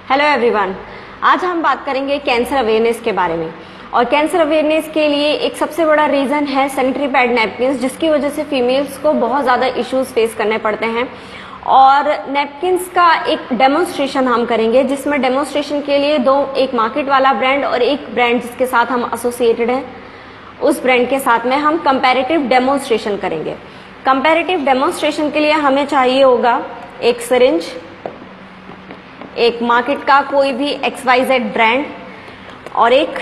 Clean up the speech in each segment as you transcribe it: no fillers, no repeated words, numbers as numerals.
Hello everyone, आज हम बात करेंगे कैंसर अवेयरनेस के बारे में। और कैंसर अवेयरनेस के लिए एक सबसे बड़ा रीज़न है सैनिटरी पैड नैपकिन्स, जिसकी वजह से फीमेल्स को बहुत ज़्यादा इश्यूज फेस करने पड़ते हैं। और नैपकिन्स का एक डेमोन्स्ट्रेशन हम करेंगे, जिसमें डेमोन्स्ट्रेशन के लिए एक मार्केट वाला ब्रांड और एक ब्रांड जिसके साथ हम एसोसिएटेड हैं, उस ब्रांड के साथ में हम कंपैरेटिव डेमोन्स्ट्रेशन करेंगे। कंपैरेटिव डेमोन्स्ट्रेशन के लिए हमें चाहिए होगा एक सिरिंज, एक मार्केट का कोई भी XYZ ब्रांड और एक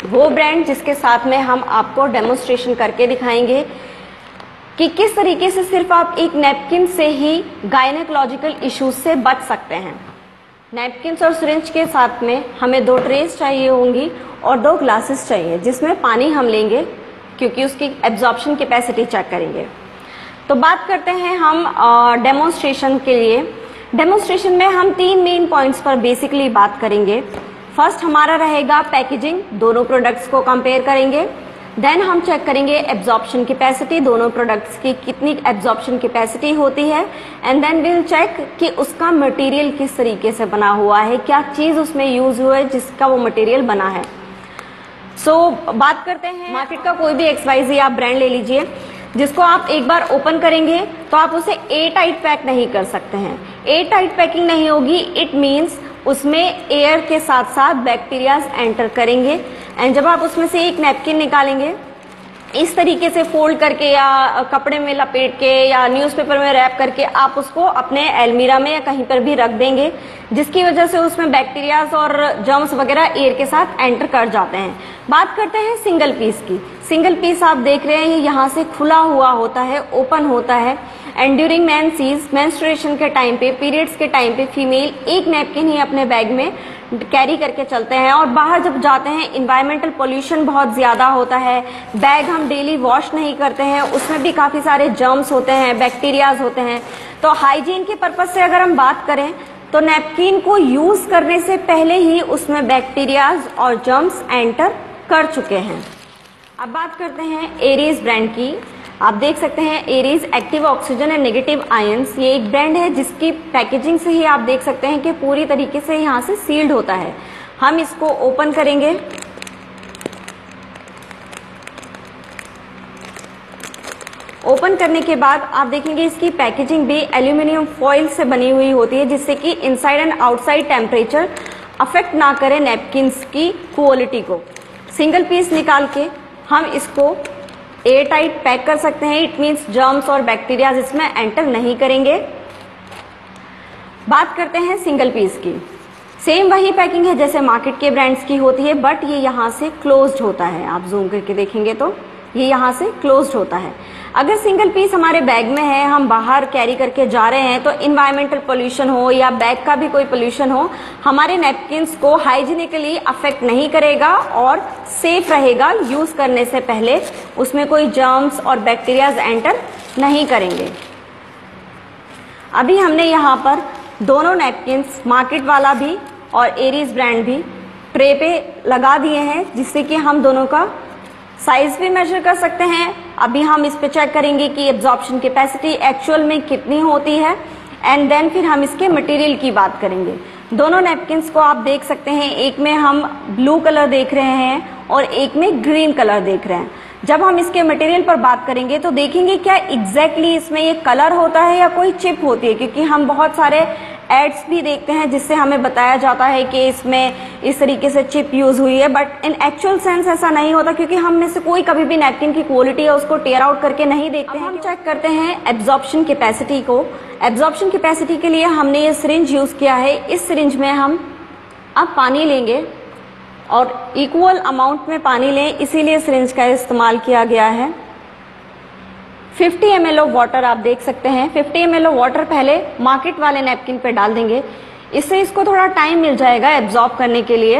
वो ब्रांड जिसके साथ में हम आपको डेमोन्स्ट्रेशन करके दिखाएंगे कि किस तरीके से सिर्फ आप एक नैपकिन से ही गायनेकोलॉजिकल इश्यूज से बच सकते हैं। नैपकिन्स और सिरिंज के साथ में हमें 2 ट्रेस चाहिए होंगी और 2 ग्लासेस चाहिए, जिसमें पानी हम लेंगे क्योंकि उसकी एब्जॉर्प्शन कैपेसिटी चेक करेंगे। तो बात करते हैं हम डेमोन्स्ट्रेशन के लिए। डेमोन्स्ट्रेशन में हम 3 मेन पॉइंट्स पर बेसिकली बात करेंगे। फर्स्ट हमारा रहेगा पैकेजिंग, दोनों प्रोडक्ट्स को कंपेयर करेंगे। देन हम चेक करेंगे एब्जॉर्प्शन कैपेसिटी, दोनों प्रोडक्ट्स की कितनी एब्जॉर्प्शन कैपेसिटी होती है। एंड देन विल चेक कि उसका मटेरियल किस तरीके से बना हुआ है, क्या चीज उसमें यूज हुआ है जिसका वो मटेरियल बना है। बात करते हैं मार्केट का कोई भी XYZ आप ब्रांड ले लीजिए, जिसको आप एक बार ओपन करेंगे तो आप उसे एयर टाइट पैक नहीं कर सकते हैं। एयर टाइट पैकिंग नहीं होगी, इट मीन्स उसमें एयर के साथ साथ बैक्टीरियाज एंटर करेंगे। एंड जब आप उसमें से एक नैपकिन निकालेंगे, इस तरीके से फोल्ड करके या कपड़े में लपेट के या न्यूज़पेपर में रैप करके आप उसको अपने अलमीरा में या कहीं पर भी रख देंगे, जिसकी वजह से उसमें बैक्टीरियाज और जर्म्स वगैरह एयर के साथ एंटर कर जाते हैं। बात करते हैं सिंगल पीस की। सिंगल पीस आप देख रहे हैं यहाँ से खुला हुआ होता है, ओपन होता है। एंड ड्यूरिंग मेंस्ट्रुएशन के टाइम पे, पीरियड्स के टाइम पे फीमेल एक नैपकिन ही अपने बैग में कैरी करके चलते हैं। और बाहर जब जाते हैं इन्वायरमेंटल पोल्यूशन बहुत ज्यादा होता है, बैग हम डेली वॉश नहीं करते हैं, उसमें भी काफी सारे जर्म्स होते हैं, बैक्टीरियाज होते हैं। तो हाइजीन के पर्पज से अगर हम बात करें तो नैपकिन को यूज करने से पहले ही उसमें बैक्टीरियाज और जर्म्स एंटर कर चुके हैं। अब बात करते हैं एरीज ब्रांड की। आप देख सकते हैं Aries active oxygen and negative ions, ये एक ब्रांड है जिसकी पैकेजिंग से ही आप देख सकते हैं कि पूरी तरीके से यहाँ से सील्ड होता है। हम इसको ओपन करेंगे। ओपन करने के बाद आप देखेंगे इसकी पैकेजिंग भी एल्यूमिनियम फॉइल से बनी हुई होती है, जिससे कि inside and outside temperature affect ना करे नैपकिन्स की क्वालिटी को। सिंगल पीस निकाल के हम इसको एयर टाइट पैक कर सकते हैं, इट मीन्स जर्म्स और बैक्टीरिया इसमें एंटर नहीं करेंगे। बात करते हैं सिंगल पीस की। सेम वही पैकिंग है जैसे मार्केट के ब्रांड्स की होती है, बट ये यहाँ से क्लोज्ड होता है। आप जूम करके देखेंगे तो ये यहाँ से क्लोज्ड होता है। अगर सिंगल पीस हमारे बैग में है, हम बाहर कैरी करके जा रहे हैं, तो इन्वायरमेंटल पोल्यूशन हो या बैग का भी कोई पोल्यूशन हो, हमारे नैपकिन्स को हाइजीनिकली अफेक्ट नहीं करेगा और सेफ रहेगा। यूज करने से पहले उसमें कोई जर्म्स और बैक्टीरियाज एंटर नहीं करेंगे। अभी हमने यहाँ पर दोनों नैपकिन्स, मार्केट वाला भी और एरीज ब्रांड भी, ट्रे पे लगा दिए हैं, जिससे कि हम दोनों का साइज भी मेजर कर सकते हैं। अभी हम इस पे चेक करेंगे कि एब्जॉर्प्शन कैपेसिटी एक्चुअल में कितनी होती है। एंड देन फिर हम इसके मटेरियल की बात करेंगे। दोनों नैपकिन्स को आप देख सकते हैं, एक में हम ब्लू कलर देख रहे हैं और एक में ग्रीन कलर देख रहे हैं। जब हम इसके मटेरियल पर बात करेंगे तो देखेंगे क्या एग्जैक्टली इसमें ये कलर होता है या कोई चिप होती है, क्योंकि हम बहुत सारे एड्स भी देखते हैं जिससे हमें बताया जाता है कि इसमें इस तरीके से चिप यूज हुई है, बट इन एक्चुअल सेंस ऐसा नहीं होता, क्योंकि हम में से कोई कभी भी नैपकिन की क्वालिटी है उसको टेयर आउट करके नहीं देखते हैं। हम चेक करते हैं एब्जॉर्प्शन कैपेसिटी को। एब्जॉर्प्शन कैपेसिटी के लिए हमने ये सिरिंज यूज किया है। इस सिरिंज में हम अब पानी लेंगे और इक्वल अमाउंट में पानी लें, इसीलिए सिरिंज का इस्तेमाल किया गया है। 50 ml ऑफ वाटर आप देख सकते हैं। 50 ml ऑफ वाटर पहले मार्केट वाले नैपकिन पे डाल देंगे, इससे इसको थोड़ा टाइम मिल जाएगा एब्जॉर्ब करने के लिए।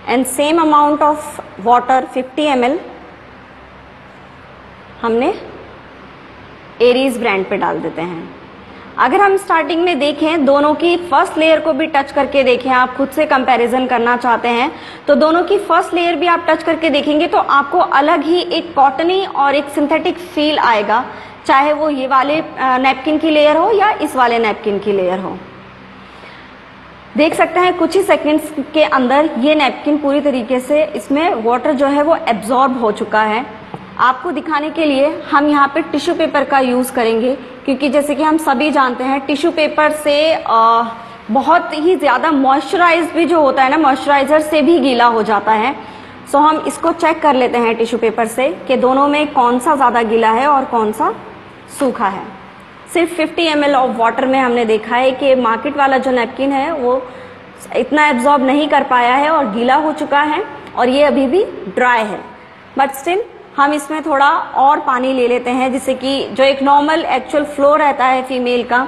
And same amount of water 50 ml हमने एरीज ब्रांड पे डाल देते हैं। अगर हम स्टार्टिंग में देखें, दोनों की फर्स्ट लेयर को भी टच करके देखें, आप खुद से कंपैरिजन करना चाहते हैं तो दोनों की फर्स्ट लेयर भी आप टच करके देखेंगे तो आपको अलग ही एक कॉटनी और एक सिंथेटिक फील आएगा। चाहे वो ये वाले नैपकिन की लेयर हो या इस वाले नैपकिन की लेयर हो। देख सकते हैं कुछ ही सेकंड्स के अंदर ये नैपकिन पूरी तरीके से इसमें वाटर जो है वो एब्जॉर्ब हो चुका है। आपको दिखाने के लिए हम यहाँ पे टिश्यू पेपर का यूज करेंगे, क्योंकि जैसे कि हम सभी जानते हैं टिश्यू पेपर से बहुत ही ज्यादा मॉइस्चराइज भी जो होता है ना, मॉइस्चराइजर से भी गीला हो जाता है। सो हम इसको चेक कर लेते हैं टिश्यू पेपर से कि दोनों में कौन सा ज्यादा गीला है और कौन सा सूखा है। सिर्फ 50 ml ऑफ वाटर में हमने देखा है कि मार्केट वाला जो नैपकिन है वो इतना एब्जॉर्ब नहीं कर पाया है और गीला हो चुका है, और ये अभी भी ड्राई है। बट स्टिल हम इसमें थोड़ा और पानी ले लेते हैं, जिससे कि जो एक नॉर्मल एक्चुअल फ्लो रहता है फीमेल का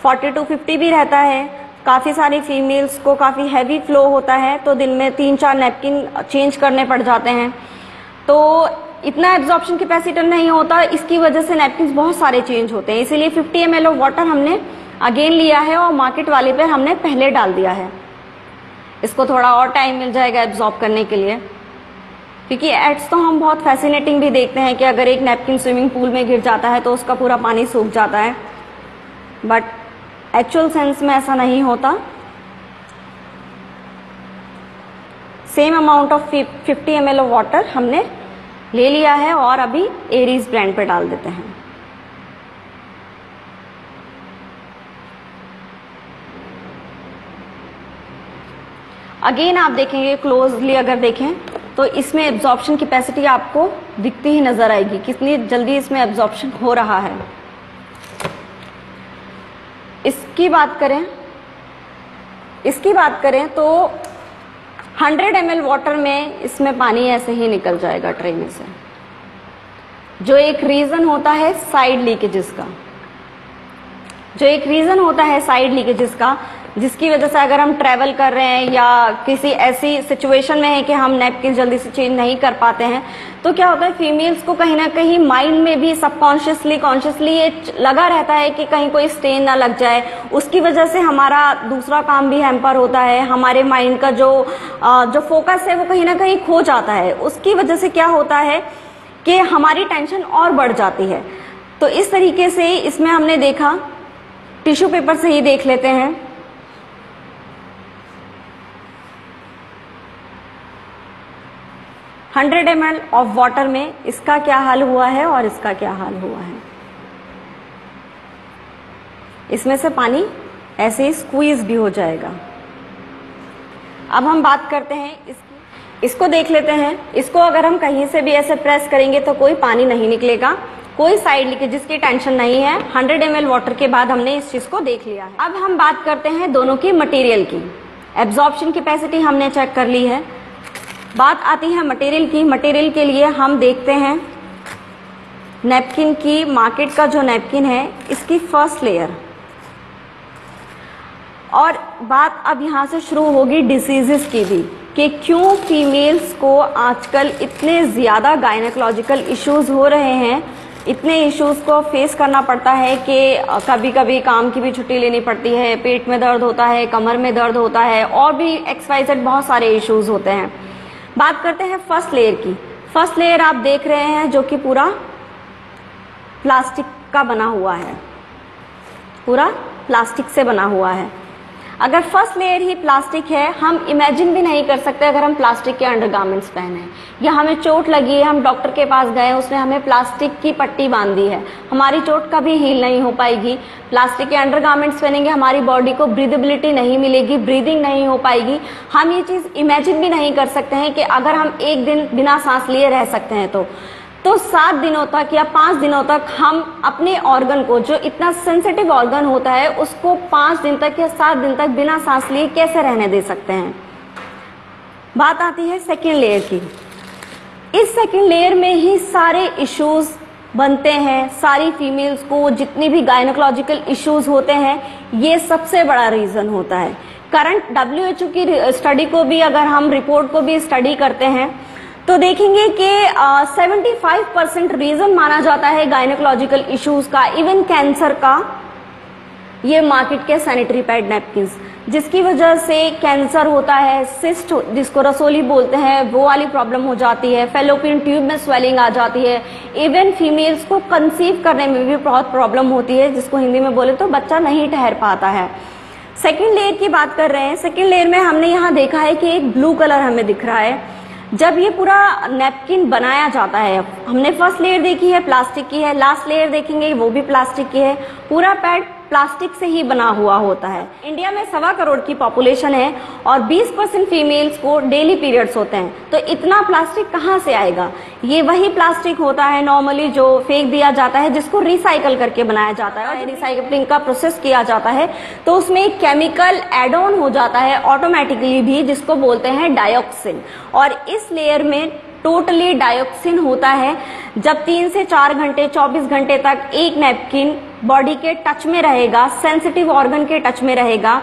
40 to 50 भी रहता है। काफ़ी सारी फीमेल्स को काफ़ी हैवी फ्लो होता है, तो दिन में 3-4 नैपकिन चेंज करने पड़ जाते हैं, तो इतना एब्जॉर्प्शन कैपेसिटर नहीं होता। इसकी वजह से नैपकिन बहुत सारे चेंज होते हैं, इसीलिए 50 ml ऑफ वाटर हमने अगेन लिया है और मार्केट वाले पर हमने पहले डाल दिया है। इसको थोड़ा और टाइम मिल जाएगा एब्जॉर्ब करने के लिए, क्योंकि एड्स तो हम बहुत फैसिनेटिंग भी देखते हैं कि अगर एक नैपकिन स्विमिंग पूल में गिर जाता है तो उसका पूरा पानी सूख जाता है, बट एक्चुअल सेंस में ऐसा नहीं होता। Same amount of 50 ml of water हमने ले लिया है और अभी एरीज ब्रांड पे डाल देते हैं। अगेन आप देखेंगे क्लोजली, अगर देखें तो इसमें एब्जॉर्प्शन कैपेसिटी आपको दिखती ही नजर आएगी, कितनी जल्दी इसमें एब्जॉर्प्शन हो रहा है। इसकी बात करें तो 100 ml वाटर में इसमें पानी ऐसे ही निकल जाएगा ट्रे में से, जो एक रीजन होता है साइड लीकेजेस का, जिसकी वजह से अगर हम ट्रैवल कर रहे हैं या किसी ऐसी सिचुएशन में है कि हम नैपकिन जल्दी से चेंज नहीं कर पाते हैं, तो क्या होता है फीमेल्स को कहीं ना कहीं माइंड में भी सबकॉन्शियसली कॉन्शियसली ये लगा रहता है कि कहीं कोई स्टेन ना लग जाए। उसकी वजह से हमारा दूसरा काम भी हैम्पर होता है, हमारे माइंड का जो फोकस है वो कहीं ना कहीं खो जाता है। उसकी वजह से क्या होता है कि हमारी टेंशन और बढ़ जाती है। तो इस तरीके से इसमें हमने देखा, टिश्यू पेपर से ही देख लेते हैं। $100 ml ऑफ वाटर में इसका क्या हाल हुआ है और इसका क्या हाल हुआ है। इसमें से पानी ऐसे ही स्क्वीज भी हो जाएगा। अब हम बात करते हैं इसको देख लेते हैं। इसको अगर हम कहीं से भी ऐसे प्रेस करेंगे तो कोई पानी नहीं निकलेगा, कोई साइड लीकेज की टेंशन नहीं है। 100 ml वाटर के बाद हमने इस चीज को देख लिया है। अब हम बात करते हैं दोनों की मटेरियल की। एब्जॉर्प्शन कैपेसिटी हमने चेक कर ली है, बात आती है मटेरियल की। मटेरियल के लिए हम देखते हैं नैपकिन की, मार्केट का जो नैपकिन है इसकी फर्स्ट लेयर, और बात अब यहाँ से शुरू होगी डिसीजेस की भी, कि क्यों फीमेल्स को आजकल इतने ज़्यादा गायनेकोलॉजिकल इश्यूज हो रहे हैं। इतने इश्यूज को फेस करना पड़ता है कि कभी कभी काम की भी छुट्टी लेनी पड़ती है, पेट में दर्द होता है, कमर में दर्द होता है, और भी XYZ बहुत सारे इश्यूज होते हैं। बात करते हैं फर्स्ट लेयर की। फर्स्ट लेयर आप देख रहे हैं जो कि पूरा प्लास्टिक का बना हुआ है, पूरा प्लास्टिक से बना हुआ है। अगर फर्स्ट लेयर ही प्लास्टिक है, हम इमेजिन भी नहीं कर सकते अगर हम प्लास्टिक के अंडरगारमेंट्स पहने, या हमें चोट लगी है, हम डॉक्टर के पास गए, उसने हमें प्लास्टिक की पट्टी बांध दी है, हमारी चोट कभी हील नहीं हो पाएगी। प्लास्टिक के अंडरगारमेंट्स पहनेंगे, हमारी बॉडी को ब्रीदेबिलिटी नहीं मिलेगी, ब्रीदिंग नहीं हो पाएगी। हम ये चीज़ इमेजिन भी नहीं कर सकते हैं कि अगर हम एक दिन बिना सांस लिए रह सकते हैं तो 7 दिनों तक या 5 दिनों तक हम अपने ऑर्गन को, जो इतना सेंसिटिव ऑर्गन होता है, उसको 5 दिन तक या 7 दिन तक बिना सांस लिए कैसे रहने दे सकते हैं। बात आती है सेकेंड लेयर की। इस सेकेंड लेयर में ही सारे इश्यूज बनते हैं। सारी फीमेल्स को जितनी भी गायनेकोलॉजिकल इश्यूज होते हैं, ये सबसे बड़ा रीजन होता है। करंट WHO की स्टडी को भी, अगर हम रिपोर्ट को भी स्टडी करते हैं, तो देखेंगे कि 75% रीजन माना जाता है गायनेकोलॉजिकल इश्यूज का, इवन कैंसर का, ये मार्केट के सैनिटरी पैड नैपकिन्स। जिसकी वजह से कैंसर होता है, सिस्ट जिसको रसोली बोलते हैं वो वाली प्रॉब्लम हो जाती है, फेलोपियन ट्यूब में स्वेलिंग आ जाती है, इवन फीमेल्स को कंसीव करने में भी बहुत प्रॉब्लम होती है, जिसको हिंदी में बोले तो बच्चा नहीं ठहर पाता है। सेकेंड लेयर की बात कर रहे हैं। सेकेंड लेयर में हमने यहाँ देखा है कि एक ब्लू कलर हमें दिख रहा है। जब ये पूरा नैपकिन बनाया जाता है, हमने फर्स्ट लेयर देखी है प्लास्टिक की है, लास्ट लेयर देखेंगे वो भी प्लास्टिक की है, पूरा पैड प्लास्टिक से ही बना हुआ होता है। इंडिया में 1.25 करोड़ की पॉपुलेशन है और 20% फीमेल्स को डेली पीरियड्स होते हैं, तो इतना प्लास्टिक कहाँ से आएगा? ये वही प्लास्टिक होता है नॉर्मली जो फेंक दिया जाता है, जिसको रिसाइकल करके बनाया जाता है और रिसाइकलिंग का प्रोसेस किया जाता है, तो उसमें एक केमिकल एड ऑन हो जाता है ऑटोमेटिकली भी, जिसको बोलते हैं डायोक्सिन। और इस लेयर में टोटली डायोक्सिन होता है। जब 3 से 4 घंटे 24 घंटे तक एक नैपकिन बॉडी के टच में रहेगा, सेंसिटिव ऑर्गन के टच में रहेगा,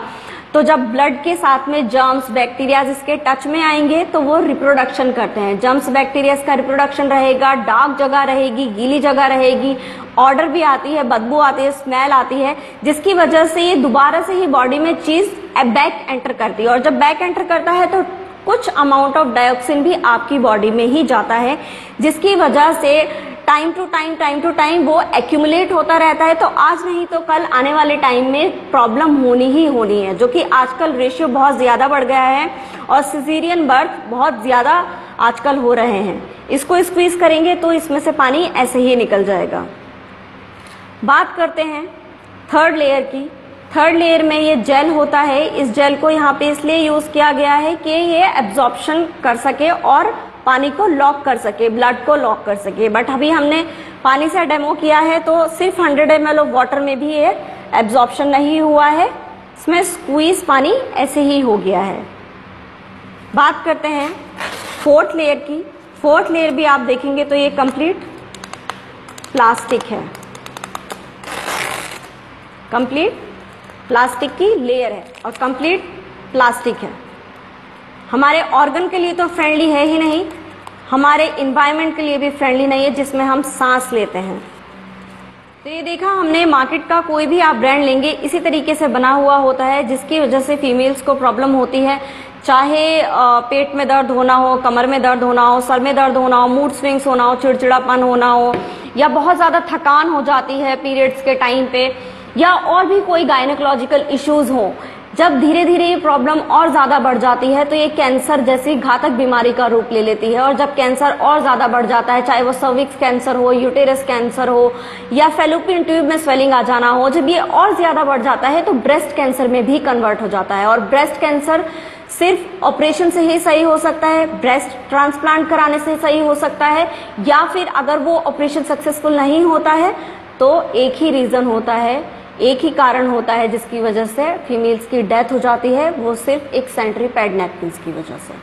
तो जब ब्लड के साथ में जर्म्स बैक्टीरिया इसके टच में आएंगे तो वो रिप्रोडक्शन करते हैं। जर्म्स बैक्टीरिया का रिप्रोडक्शन रहेगा, डार्क जगह रहेगी, गीली जगह रहेगी, ऑर्डर भी आती है, बदबू आती है, स्मेल आती है, जिसकी वजह से ये दोबारा से ही बॉडी में चीज बैक एंटर करती है। और जब बैक एंटर करता है तो कुछ अमाउंट ऑफ डायोक्सिन भी आपकी बॉडी में ही जाता है, जिसकी वजह से टाइम टू टाइम वो एक्यूमुलेट होता रहता है। तो आज नहीं तो कल आने वाले टाइम में प्रॉब्लम होनी ही होनी है, जो कि आजकल रेशियो बहुत ज्यादा बढ़ गया है और सिजेरियन बर्थ बहुत ज्यादा आजकल हो रहे हैं। इसको स्क्वीज करेंगे तो इसमें से पानी ऐसे ही निकल जाएगा। बात करते हैं थर्ड लेयर की। थर्ड लेयर में ये जेल होता है। इस जेल को यहाँ पे इसलिए यूज किया गया है कि ये एब्जॉर्प्शन कर सके और पानी को लॉक कर सके, ब्लड को लॉक कर सके। बट अभी हमने पानी से डेमो किया है तो सिर्फ 100 ml ऑफ वाटर में भी ये एब्जॉर्प्शन नहीं हुआ है, इसमें स्क्वीज पानी ऐसे ही हो गया है। बात करते हैं फोर्थ लेयर की। फोर्थ लेयर भी आप देखेंगे तो ये कंप्लीट प्लास्टिक है, कंप्लीट प्लास्टिक की लेयर है और कंप्लीट प्लास्टिक है। हमारे ऑर्गन के लिए तो फ्रेंडली है ही नहीं, हमारे इन्वायरमेंट के लिए भी फ्रेंडली नहीं है, जिसमें हम सांस लेते हैं। तो ये देखा हमने, मार्केट का कोई भी आप ब्रांड लेंगे इसी तरीके से बना हुआ होता है, जिसकी वजह से फीमेल्स को प्रॉब्लम होती है। चाहे पेट में दर्द होना हो, कमर में दर्द होना हो, सर में दर्द होना हो, मूड स्विंग्स होना हो, चिड़चिड़ापन होना हो, या बहुत ज्यादा थकान हो जाती है पीरियड्स के टाइम पे, या और भी कोई गायनेकोलॉजिकल इश्यूज हो। जब धीरे धीरे ये प्रॉब्लम और ज्यादा बढ़ जाती है तो ये कैंसर जैसी घातक बीमारी का रूप ले लेती है। और जब कैंसर और ज्यादा बढ़ जाता है, चाहे वो सर्विक्स कैंसर हो, यूटेरस कैंसर हो, या फेलोपियन ट्यूब में स्वेलिंग आ जाना हो, जब ये और ज्यादा बढ़ जाता है तो ब्रेस्ट कैंसर में भी कन्वर्ट हो जाता है। और ब्रेस्ट कैंसर सिर्फ ऑपरेशन से ही सही हो सकता है, ब्रेस्ट ट्रांसप्लांट कराने से सही हो सकता है, या फिर अगर वो ऑपरेशन सक्सेसफुल नहीं होता है तो एक ही रीजन होता है, एक ही कारण होता है जिसकी वजह से फीमेल्स की डेथ हो जाती है, वो सिर्फ एक सैनिटरी पैड नैपकिन्स की वजह से।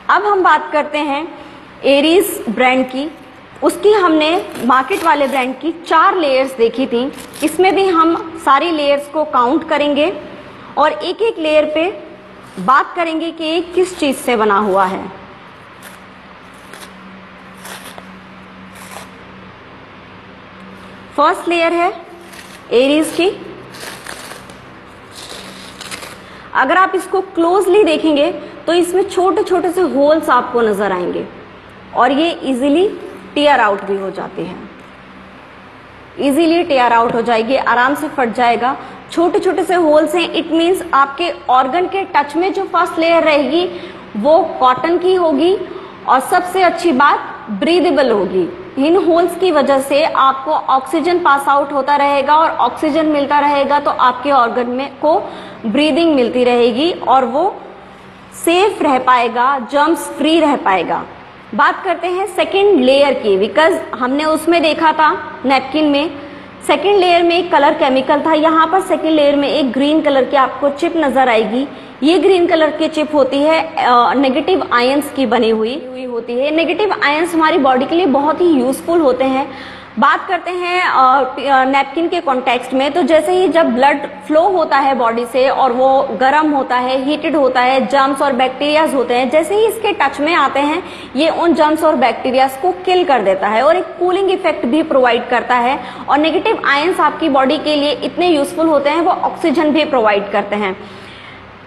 अब हम बात करते हैं एरीज ब्रांड की। उसकी हमने मार्केट वाले ब्रांड की 4 लेयर्स देखी थी। इसमें भी हम सारी लेयर्स को काउंट करेंगे और एक एक लेयर पे बात करेंगे कि ये किस चीज से बना हुआ है। फर्स्ट लेयर है एरीज की। अगर आप इसको क्लोजली देखेंगे तो इसमें छोटे छोटे से होल्स आपको नजर आएंगे और ये इजीली टीयर आउट भी हो जाती है, इजीली टीयर आउट हो जाएगी, आराम से फट जाएगा। छोटे छोटे से होल्स हैं, इट मीन्स आपके ऑर्गन के टच में जो फर्स्ट लेयर रहेगी वो कॉटन की होगी और सबसे अच्छी बात ब्रीदेबल होगी। इन होल्स की वजह से आपको ऑक्सीजन पास आउट होता रहेगा और ऑक्सीजन मिलता रहेगा तो आपके ऑर्गन में को ब्रीदिंग मिलती रहेगी और वो सेफ रह पाएगा, जर्म्स फ्री रह पाएगा। बात करते हैं सेकंड लेयर की, बिकॉज हमने उसमें देखा था नैपकिन में सेकंड लेयर में एक कलर केमिकल था। यहाँ पर सेकंड लेयर में एक ग्रीन कलर की आपको चिप नजर आएगी। ये ग्रीन कलर की चिप होती है नेगेटिव आयंस की बनी हुई होती है। नेगेटिव आयंस हमारी बॉडी के लिए बहुत ही यूजफुल होते हैं। बात करते हैं नैपकिन के कॉन्टेक्स्ट में, तो जैसे ही जब ब्लड फ्लो होता है बॉडी से और वो गर्म होता है, हीटेड होता है, जर्म्स और बैक्टीरियाज होते हैं, जैसे ही इसके टच में आते हैं ये उन जर्म्स और बैक्टीरियाज को किल कर देता है और एक कूलिंग इफेक्ट भी प्रोवाइड करता है। और नेगेटिव आयंस आपकी बॉडी के लिए इतने यूजफुल होते हैं, वो ऑक्सीजन भी प्रोवाइड करते हैं।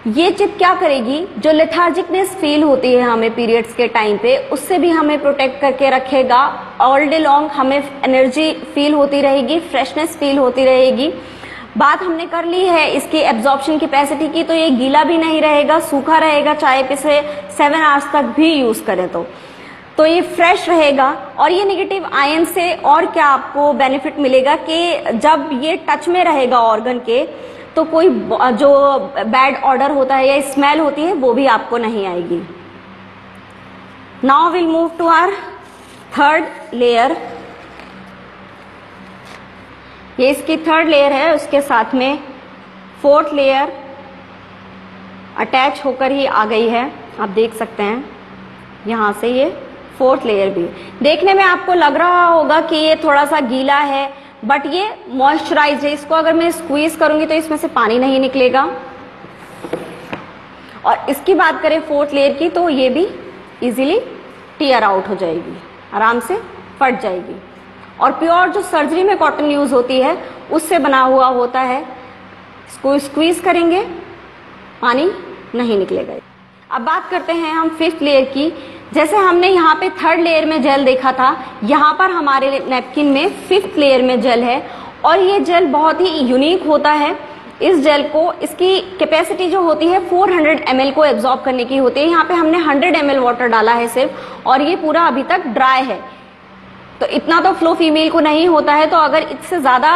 ये चिप क्या करेगी, जो लेथार्जिकनेस फील होती है हमें पीरियड्स के टाइम पे, उससे भी हमें प्रोटेक्ट करके रखेगा। ऑल डे लॉन्ग हमें एनर्जी फील होती रहेगी, फ्रेशनेस फील होती रहेगी। बात हमने कर ली है इसकी एब्जॉर्प्शन कैपेसिटी की, तो ये गीला भी नहीं रहेगा, सूखा रहेगा, चाहे इसे 7 आवर्स तक भी यूज करें तो ये फ्रेश रहेगा। और ये नेगेटिव आयन से और क्या आपको बेनिफिट मिलेगा कि जब ये टच में रहेगा ऑर्गन के, तो कोई जो बैड ऑर्डर होता है या स्मेल होती है वो भी आपको नहीं आएगी। Now will move to our third layer. ये इसकी थर्ड लेयर है, उसके साथ में फोर्थ लेयर अटैच होकर ही आ गई है। आप देख सकते हैं यहां से ये फोर्थ लेयर भी। देखने में आपको लग रहा होगा कि ये थोड़ा सा गीला है, बट ये मॉइस्चराइज है। इसको अगर मैं स्क्वीज करूंगी तो इसमें से पानी नहीं निकलेगा। और इसकी बात करें फोर्थ लेयर की, तो ये भी इजीली टीयर आउट हो जाएगी, आराम से फट जाएगी। और प्योर जो सर्जरी में कॉटन यूज होती है उससे बना हुआ होता है। इसको स्क्वीज करेंगे, पानी नहीं निकलेगा। अब बात करते हैं हम फिफ्थ लेयर की। जैसे हमने यहाँ पे थर्ड लेयर में जेल देखा था, यहाँ पर हमारे नैपकिन में फिफ्थ लेयर में जेल है। और ये जेल बहुत ही यूनिक होता है। इस जेल को, इसकी कैपेसिटी जो होती है 400 ml को एब्जॉर्ब करने की होती है। यहाँ पे हमने 100 ml वाटर डाला है सिर्फ, और ये पूरा अभी तक ड्राई है। तो इतना तो फ्लो फीमेल को नहीं होता है, तो अगर इससे ज्यादा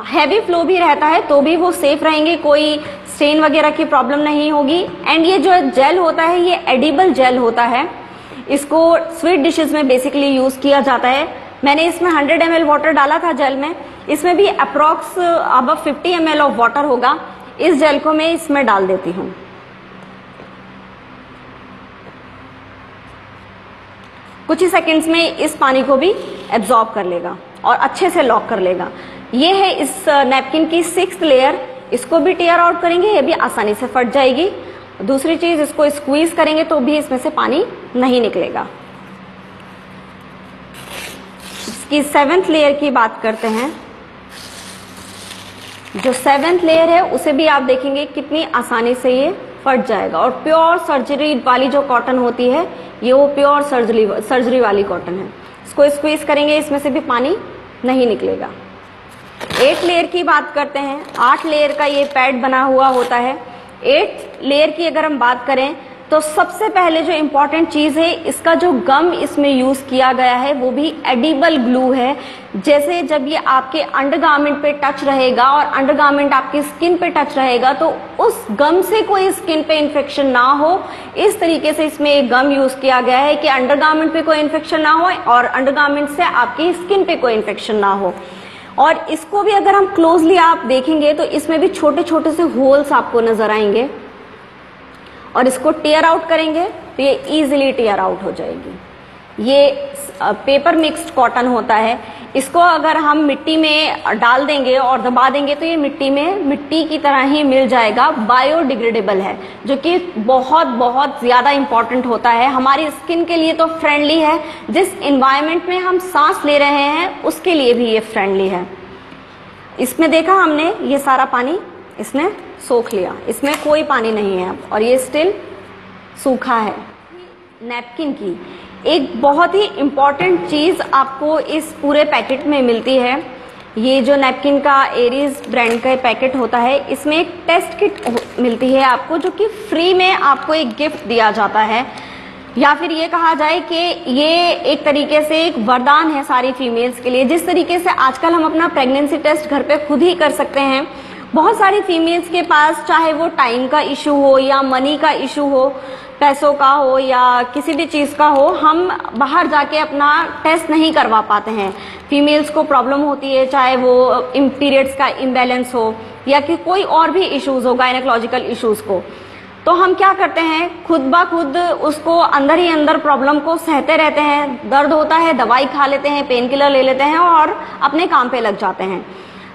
हैवी फ्लो भी रहता है तो भी वो सेफ रहेंगे, कोई स्टेन वगैरह की प्रॉब्लम नहीं होगी। एंड ये जो जेल होता है ये एडिबल जेल होता है। इसको स्वीट डिशेस में बेसिकली यूज किया जाता है। मैंने इसमें 100 ml वाटर डाला था जेल में, इसमें भी अप्रॉक्स अब 50 ml ऑफ वाटर होगा। इस जेल को मैं इसमें डाल देती हूँ। कुछ ही सेकंड्स में इस पानी को भी एब्जॉर्ब कर लेगा और अच्छे से लॉक कर लेगा। ये है इस नैपकिन की सिक्स्थ लेयर। इसको भी टीयर आउट करेंगे, ये भी आसानी से फट जाएगी। दूसरी चीज, इसको स्क्वीज करेंगे तो भी इसमें से पानी नहीं निकलेगा। इसकी सेवेंथ लेयर की बात करते हैं। जो सेवेंथ लेयर है उसे भी आप देखेंगे कितनी आसानी से ये फट जाएगा। और प्योर सर्जरी वाली जो कॉटन होती है, ये वो प्योर सर्जरी वाली कॉटन है। इसको स्क्वीज करेंगे, इसमें से भी पानी नहीं निकलेगा। 8 लेयर की बात करते हैं। 8 लेयर का ये पैड बना हुआ होता है। 8 लेयर की अगर हम बात करें तो सबसे पहले जो इम्पोर्टेंट चीज है, इसका जो गम इसमें यूज किया गया है वो भी एडिबल ग्लू है। जैसे जब ये आपके अंडरगारमेंट पे टच रहेगा और अंडरगारमेंट आपकी स्किन पे टच रहेगा, तो उस गम से कोई स्किन पे इन्फेक्शन ना हो, इस तरीके से इसमें एक गम यूज किया गया है कि अंडरगारमेंट पे कोई इन्फेक्शन ना हो और अंडरगारमेंट से आपकी स्किन पे कोई इन्फेक्शन ना हो। और इसको भी अगर हम क्लोजली आप देखेंगे तो इसमें भी छोटे छोटे से होल्स आपको नजर आएंगे। और इसको टीयर आउट करेंगे तो ये इजीली टीयर आउट हो जाएगी। ये पेपर मिक्स्ड कॉटन होता है। इसको अगर हम मिट्टी में डाल देंगे और दबा देंगे तो ये मिट्टी में मिट्टी की तरह ही मिल जाएगा। बायोडिग्रेडेबल है, जो कि बहुत बहुत ज्यादा इंपॉर्टेंट होता है। हमारी स्किन के लिए तो फ्रेंडली है, जिस एनवायरनमेंट में हम सांस ले रहे हैं उसके लिए भी ये फ्रेंडली है। इसमें देखा हमने, ये सारा पानी इसने सोख लिया, इसमें कोई पानी नहीं है और ये स्टिल सूखा है। नैपकिन की एक बहुत ही इम्पॉर्टेंट चीज आपको इस पूरे पैकेट में मिलती है। ये जो नैपकिन का एरीज ब्रांड का पैकेट होता है, इसमें एक टेस्ट किट मिलती है आपको, जो कि फ्री में आपको एक गिफ्ट दिया जाता है। या फिर ये कहा जाए कि ये एक तरीके से एक वरदान है सारी फीमेल्स के लिए। जिस तरीके से आजकल हम अपना प्रेगनेंसी टेस्ट घर पे खुद ही कर सकते हैं, बहुत सारी फीमेल्स के पास चाहे वो टाइम का इशू हो या मनी का इशू हो, पैसों का हो या किसी भी चीज का हो, हम बाहर जाके अपना टेस्ट नहीं करवा पाते हैं। फीमेल्स को प्रॉब्लम होती है, चाहे वो पीरियड्स का इम्बैलेंस हो या कि कोई और भी इश्यूज हो, गायनेकोलॉजिकल इश्यूज को। तो हम क्या करते हैं, खुद ब खुद उसको अंदर ही अंदर प्रॉब्लम को सहते रहते हैं। दर्द होता है, दवाई खा लेते हैं, पेन किलर ले लेते हैं और अपने काम पे लग जाते हैं।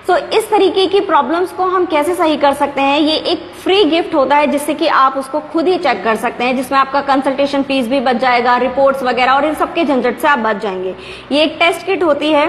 तो इस तरीके की प्रॉब्लम्स को हम कैसे सही कर सकते हैं, ये एक फ्री गिफ्ट होता है जिससे कि आप उसको खुद ही चेक कर सकते हैं, जिसमें आपका कंसल्टेशन फीस भी बच जाएगा, रिपोर्ट्स वगैरह और इन सबके झंझट से आप बच जाएंगे। ये एक टेस्ट किट होती है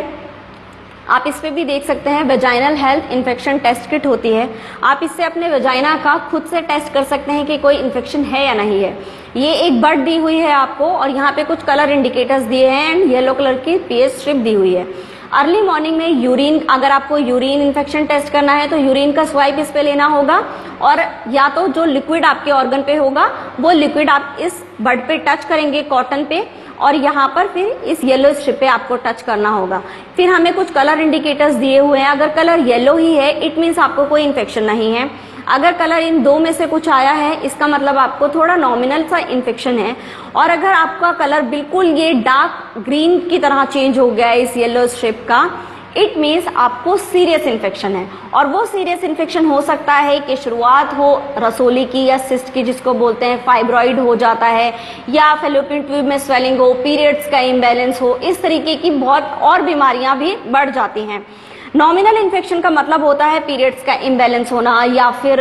आप इस पे भी देख सकते हैं vaginal health infection test kit होती है। आप इससे अपने वेजाइना का खुद से टेस्ट कर सकते हैं कि कोई इन्फेक्शन है या नहीं है। ये एक बड दी हुई है आपको और यहाँ पे कुछ कलर इंडिकेटर्स दिए हैं एंड येलो कलर की पीएच स्ट्रिप दी हुई है। अर्ली मॉर्निंग में यूरिन, अगर आपको यूरिन इन्फेक्शन टेस्ट करना है तो यूरिन का स्वाइप इस पे लेना होगा और या तो जो लिक्विड आपके ऑर्गन पे होगा वो लिक्विड आप इस बड पे टच करेंगे कॉटन पे और यहाँ पर फिर इस येलो स्ट्रिप पे आपको टच करना होगा। फिर हमें कुछ कलर इंडिकेटर्स दिए हुए हैं। अगर कलर येलो ही है इट मीन्स आपको कोई इन्फेक्शन नहीं है। अगर कलर इन दो में से कुछ आया है इसका मतलब आपको थोड़ा नॉमिनल सा इन्फेक्शन है। और अगर आपका कलर बिल्कुल ये डार्क ग्रीन की तरह चेंज हो गया है इस येलो स्ट्रिप का, इट मीन्स आपको सीरियस इन्फेक्शन है। और वो सीरियस इन्फेक्शन हो सकता है कि शुरुआत हो रसोली की या सिस्ट की जिसको बोलते हैं, फाइब्रॉइड हो जाता है या फैलोपियन ट्यूब में स्वेलिंग हो, पीरियड्स का इम्बैलेंस हो, इस तरीके की बहुत और बीमारियां भी बढ़ जाती हैं। नॉमिनल इन्फेक्शन का मतलब होता है पीरियड्स का इम्बैलेंस होना या फिर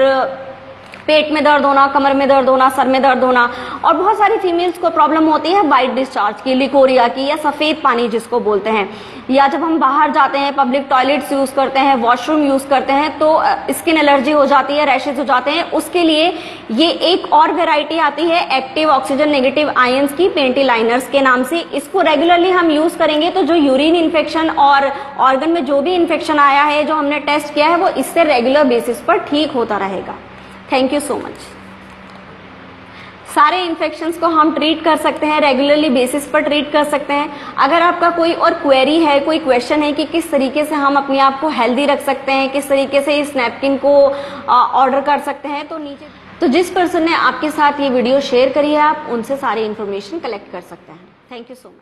पेट में दर्द होना, कमर में दर्द होना, सर में दर्द होना। और बहुत सारी फीमेल्स को प्रॉब्लम होती है वाइट डिस्चार्ज की, लिकोरिया की या सफेद पानी जिसको बोलते हैं। या जब हम बाहर जाते हैं, पब्लिक टॉयलेट्स यूज करते हैं, वॉशरूम यूज करते हैं तो स्किन एलर्जी हो जाती है, रैशेज हो जाते हैं। उसके लिए ये एक और वेराइटी आती है एक्टिव ऑक्सीजन नेगेटिव आयंस की, पेंटी लाइनर्स के नाम से। इसको रेगुलरली हम यूज करेंगे तो जो यूरिन इन्फेक्शन और ऑर्गन में जो भी इन्फेक्शन आया है जो हमने टेस्ट किया है वो इससे रेगुलर बेसिस पर ठीक होता रहेगा। Thank you so much. सारे इन्फेक्शंस को हम ट्रीट कर सकते हैं, रेगुलरली बेसिस पर ट्रीट कर सकते हैं। अगर आपका कोई और क्वेरी है, कोई क्वेश्चन है कि किस तरीके से हम अपने आप को हेल्दी रख सकते हैं, किस तरीके से इस नैपकिन को ऑर्डर कर सकते हैं, तो नीचे तो जिस पर्सन ने आपके साथ ये वीडियो शेयर करी है आप उनसे सारी इन्फॉर्मेशन कलेक्ट कर सकते हैं। Thank you so much.